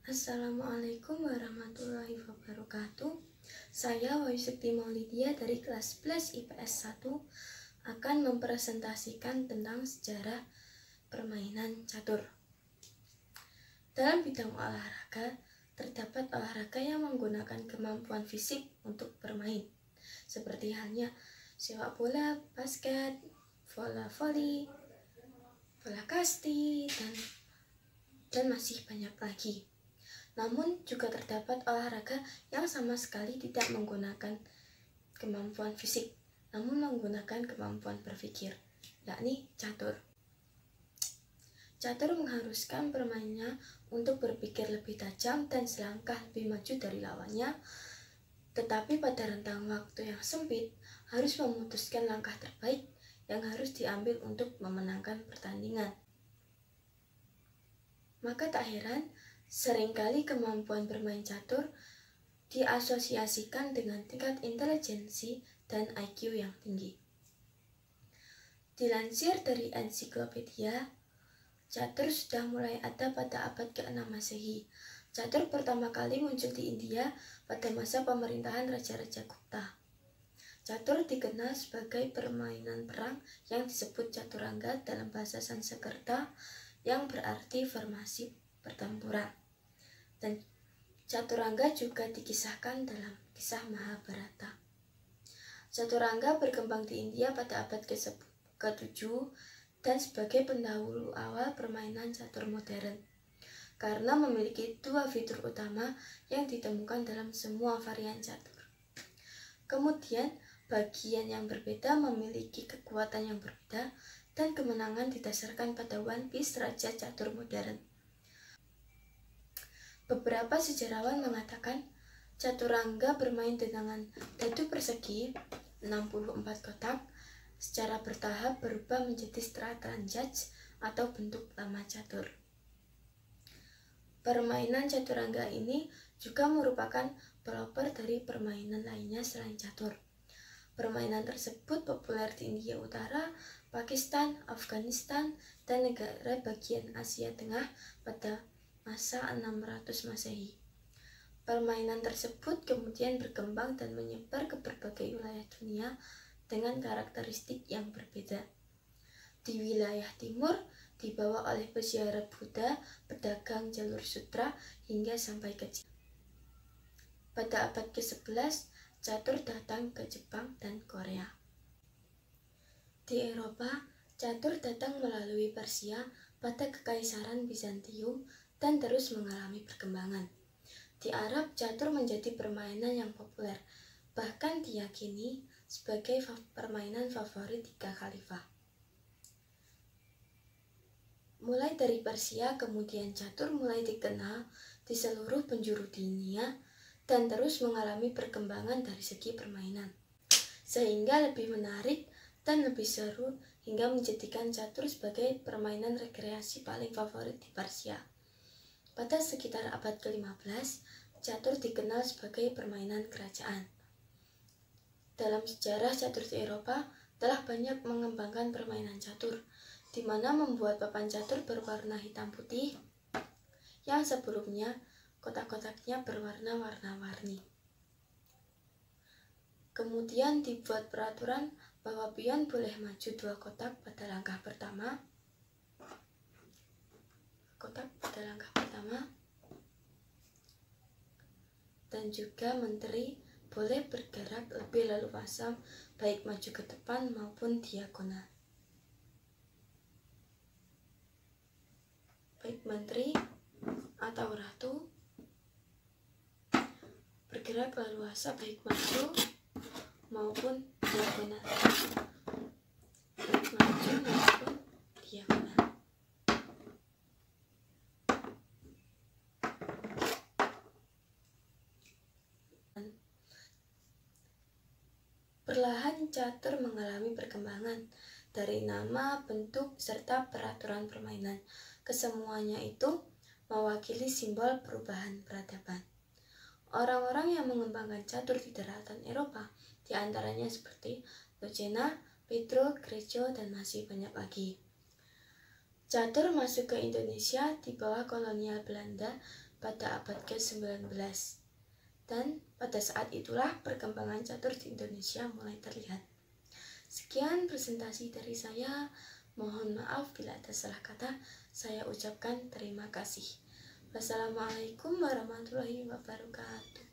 Assalamualaikum warahmatullahi wabarakatuh. Saya Wahyu Sekti Maulidia dari kelas 11 IPS 1 akan mempresentasikan tentang sejarah permainan catur. Dalam bidang olahraga, terdapat olahraga yang menggunakan kemampuan fisik untuk bermain, seperti halnya sepak bola, basket, bola voli, bola kasti, dan masih banyak lagi. Namun juga terdapat olahraga yang sama sekali tidak menggunakan kemampuan fisik, namun menggunakan kemampuan berpikir, yakni catur. Catur mengharuskan pemainnya untuk berpikir lebih tajam dan selangkah lebih maju dari lawannya, tetapi pada rentang waktu yang sempit harus memutuskan langkah terbaik yang harus diambil untuk memenangkan pertandingan. Maka tak heran, seringkali kemampuan bermain catur diasosiasikan dengan tingkat intelijensi dan IQ yang tinggi. Dilansir dari ensiklopedia, catur sudah mulai ada pada abad ke-6 Masehi. Catur pertama kali muncul di India pada masa pemerintahan Raja-Raja Gupta. Catur dikenal sebagai permainan perang yang disebut caturangga dalam bahasa Sanskerta, yang berarti formasi pertempuran. Dan caturangga juga dikisahkan dalam kisah Mahabharata. Caturangga berkembang di India pada abad ke-7 dan sebagai pendahulu awal permainan catur modern, karena memiliki dua fitur utama yang ditemukan dalam semua varian catur. Kemudian, bagian yang berbeda memiliki kekuatan yang berbeda, dan kemenangan didasarkan pada One Piece Raja Catur modern. Beberapa sejarawan mengatakan caturangga bermain dengan dadu persegi 64 kotak secara bertahap berubah menjadi strata judge atau bentuk lama catur. Permainan caturangga ini juga merupakan pelopor dari permainan lainnya selain catur. Permainan tersebut populer di India Utara, Pakistan, Afghanistan, dan negara bagian Asia Tengah pada masa 600 Masehi. Permainan tersebut kemudian berkembang dan menyebar ke berbagai wilayah dunia dengan karakteristik yang berbeda. Di wilayah timur dibawa oleh peziarah Buddha, pedagang jalur sutra, hingga sampai ke Cina. Pada abad ke-11, catur datang ke Jepang dan Korea. Di Eropa, catur datang melalui Persia pada Kekaisaran Bizantium dan terus mengalami perkembangan. Di Arab, catur menjadi permainan yang populer, bahkan diyakini sebagai permainan favorit 3 khalifah. Mulai dari Persia, kemudian catur mulai dikenal di seluruh penjuru dunia dan terus mengalami perkembangan dari segi permainan, sehingga lebih menarik dan lebih seru hingga menjadikan catur sebagai permainan rekreasi paling favorit di Persia. Pada sekitar abad ke-15, catur dikenal sebagai permainan kerajaan. Dalam sejarah catur di Eropa telah banyak mengembangkan permainan catur, di mana membuat papan catur berwarna hitam putih yang sebelumnya kotak-kotaknya berwarna warna-warni. Kemudian dibuat peraturan bahwa pion boleh maju 2 kotak pada langkah pertama, dan juga menteri boleh bergerak lebih leluasa baik maju ke depan maupun diagonal. Baik menteri atau ratu bergerak leluasa baik maju maupun diagonal. Perlahan catur mengalami perkembangan dari nama, bentuk, serta peraturan permainan. Kesemuanya itu mewakili simbol perubahan peradaban. Orang-orang yang mengembangkan catur di daratan Eropa, diantaranya seperti Lucena, Pedro, Greco, dan masih banyak lagi. Catur masuk ke Indonesia di bawah kolonial Belanda pada abad ke-19. Dan pada saat itulah perkembangan catur di Indonesia mulai terlihat. Sekian presentasi dari saya. Mohon maaf bila ada salah kata. Saya ucapkan terima kasih. Wassalamualaikum warahmatullahi wabarakatuh.